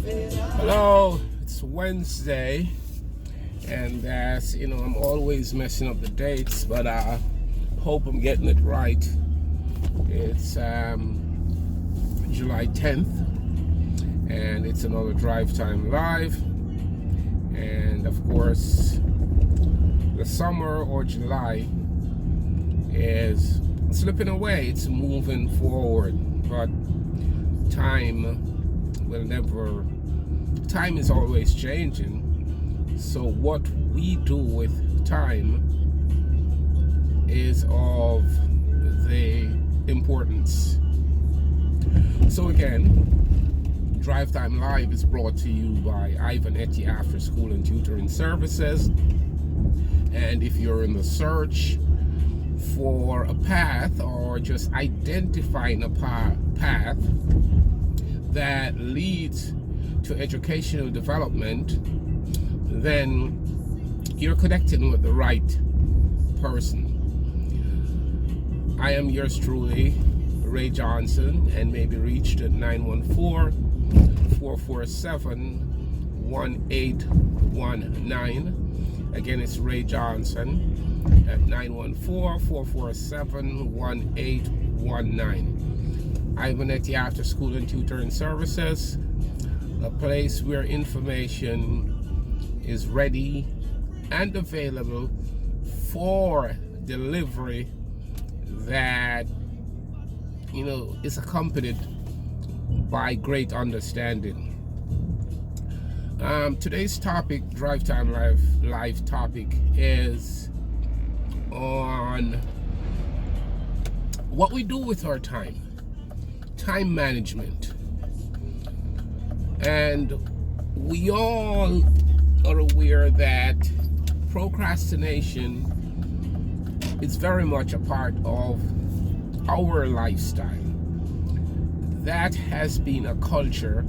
Hello, it's Wednesday, and I'm always messing up the dates, but I hope I'm getting it right. It's July 10th, and it's another Drive Time Live. And of course, the summer or July is slipping away, it's moving forward, but time is always changing. So what we do with time is of the importance. So again, Drive Time Live is brought to you by Ivan Etty After School and Tutoring Services. And if you're in the search for a path, or just identifying a path that leads to educational development, then you're connecting with the right person. I am yours truly, Ray Johnson, and may be reached at 914-447-1819. Again, it's Ray Johnson at 914-447-1819. Ivan Etty After School and Tutoring Services, a place where information is ready and available for delivery that is accompanied by great understanding. Today's topic, Drive Time Live topic, is on what we do with our time management. And we all are aware that procrastination is very much a part of our lifestyle. That has been a culture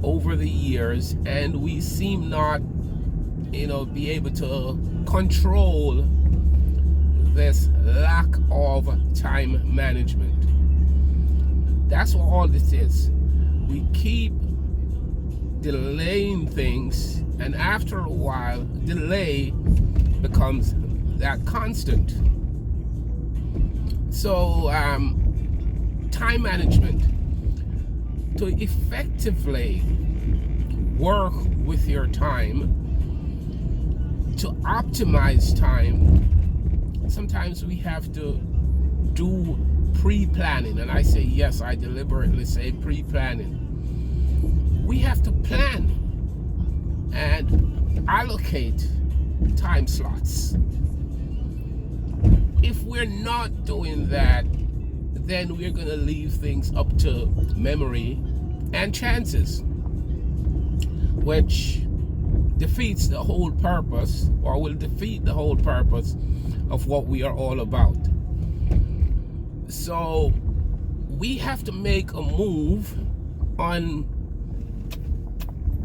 over the years, and we seem not be able to control this lack of time management. That's what all this is. We keep delaying things, and after a while, delay becomes that constant. So, time management. To effectively work with your time, to optimize time, sometimes we have to do pre-planning. And I say yes, I deliberately say pre-planning. We have to plan and allocate time slots. If we're not doing that, then we're going to leave things up to memory and chances, which defeats the whole purpose, or will defeat the whole purpose of what we are all about. So we have to make a move on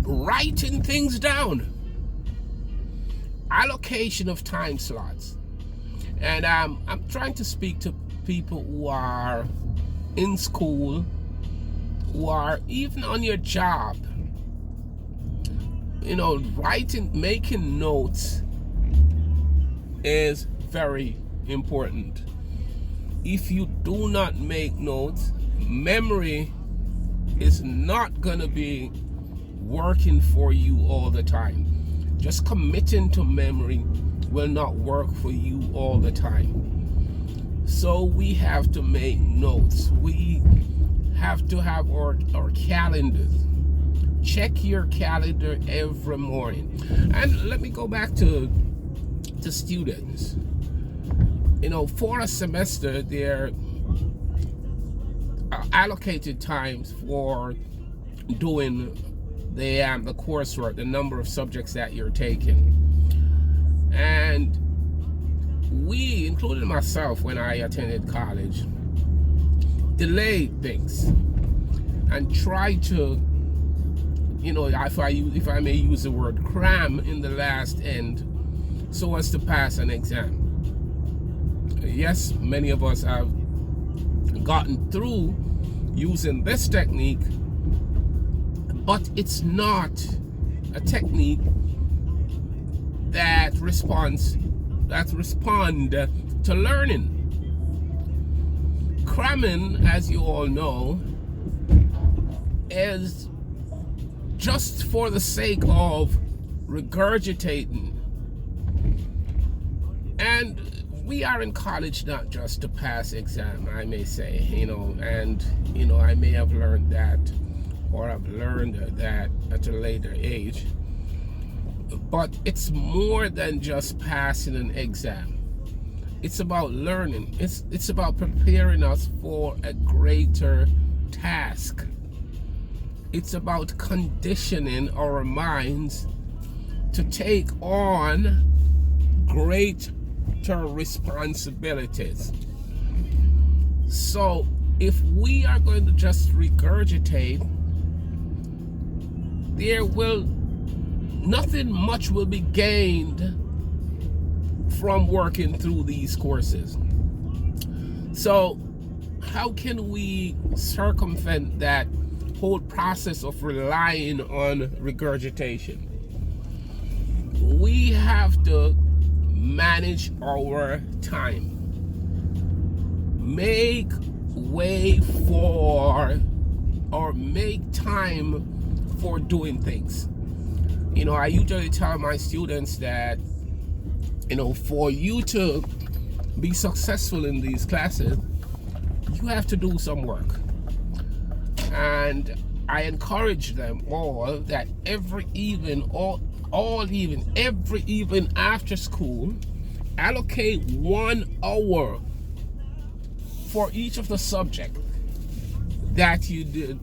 writing things down, allocation of time slots. And I'm trying to speak to people who are in school, who are even on your job. Making notes is very important. If you do not make notes, memory is not going to be working for you all the time. Just committing to memory will not work for you all the time. So we have to make notes. We have to have our calendars. Check your calendar every morning. And let me go back to students. For a semester, there are allocated times for doing the coursework, the number of subjects that you're taking. And we, including myself when I attended college, delayed things and tried to, if I may use the word, cram in the last end so as to pass an exam. Yes, many of us have gotten through using this technique but it's not a technique that respond to learning. Cramming, as you all know, is just for the sake of regurgitating. And we are in college not just to pass exam, I may say, and I may have learned that, or I've learned that at a later age. But it's more than just passing an exam. It's about learning. It's about preparing us for a greater task. It's about conditioning our minds to take on greater responsibilities. So if we are going to just regurgitate, nothing much will be gained from working through these courses. So how can we circumvent that whole process of relying on regurgitation? We have to manage our time. Make way for, or make time for doing things. I usually tell my students that, for you to be successful in these classes, you have to do some work. And I encourage them all that every evening after school, allocate 1 hour for each of the subjects that you did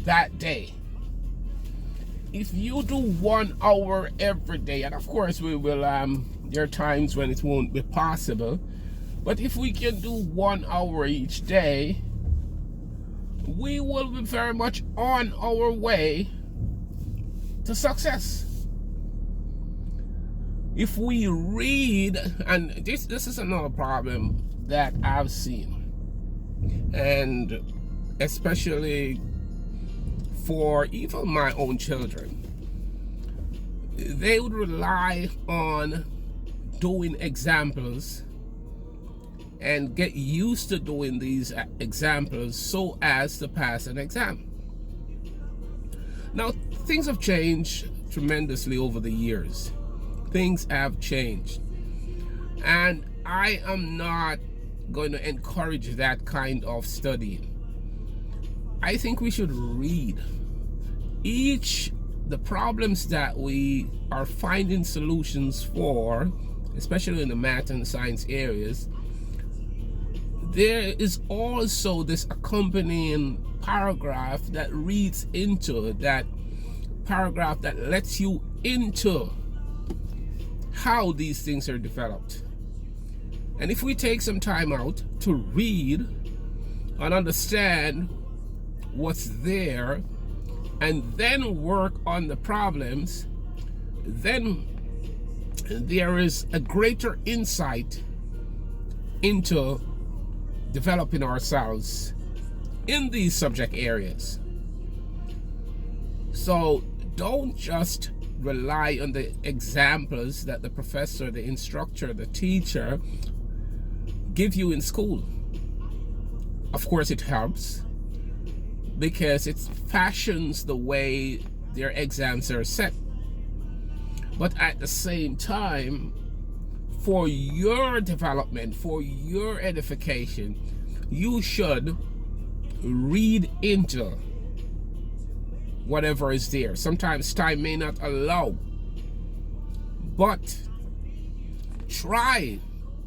that day. If you do 1 hour every day, and of course we will, there are times when it won't be possible, but if we can do 1 hour each day, we will be very much on our way to success. If we read, and this is another problem that I've seen, and especially for even my own children, they would rely on doing examples and get used to doing these examples so as to pass an exam. Now, things have changed tremendously over the years. Things have changed. And I am not going to encourage that kind of studying. I think we should read the problems that we are finding solutions for, especially in the math and science areas. There is also this accompanying paragraph that reads into that paragraph that lets you into how these things are developed. And if we take some time out to read and understand what's there and then work on the problems, then there is a greater insight into developing ourselves in these subject areas. So don't just rely on the examples that the professor, the instructor, the teacher give you in school. Of course it helps, because it fashions the way their exams are set. But at the same time, for your development, for your edification, you should read into whatever is there. Sometimes time may not allow, but try,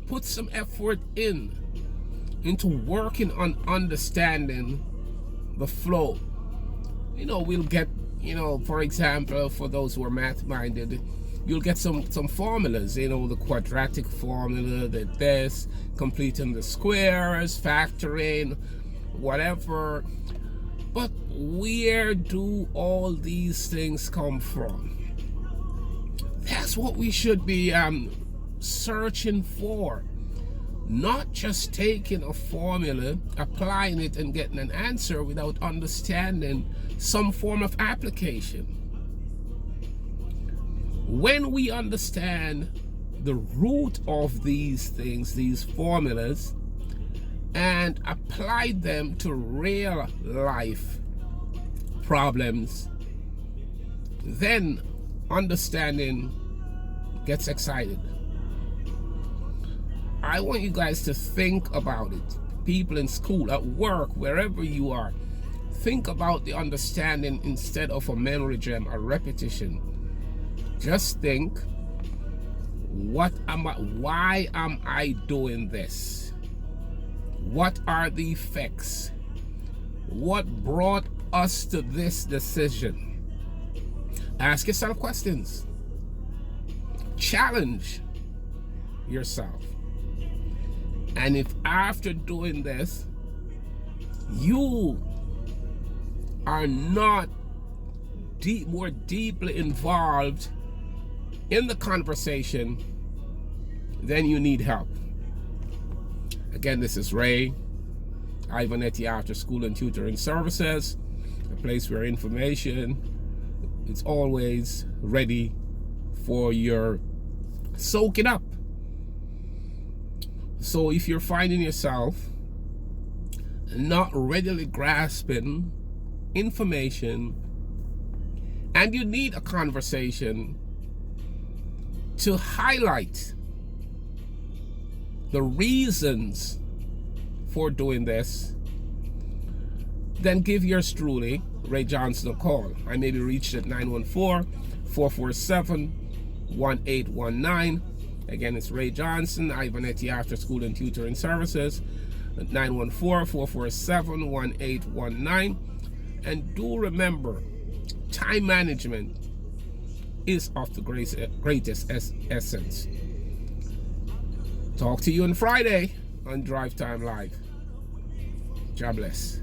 put some effort into working on understanding the flow. We'll get, for example, for those who are math-minded, you'll get some formulas, the quadratic formula, this, completing the squares, factoring, whatever. But where do all these things come from? That's what we should be searching for. Not just taking a formula, applying it and getting an answer without understanding some form of application. When we understand the root of these things, these formulas, and apply them to real life problems, then understanding gets excited. I want you guys to think about it. People in school, at work, wherever you are, think about the understanding instead of a memory gem, a repetition. Just think, why am I doing this? What are the effects? What brought us to this decision? Ask yourself questions. Challenge yourself. And if after doing this, you are not more deeply involved in the conversation, then you need help. Again, this is Ray, Ivanetti After School and Tutoring Services, a place where information is always ready for your soaking up. So if you're finding yourself not readily grasping information and you need a conversation to highlight the reasons for doing this, then give yours truly, Ray Johnson, a call. I may be reached at 914-447-1819. Again, it's Ray Johnson, Ivanetti After School and Tutoring Services, at 914-447-1819. And do remember, time management is of the greatest essence. Talk to you on Friday on Drive Time Live. God bless.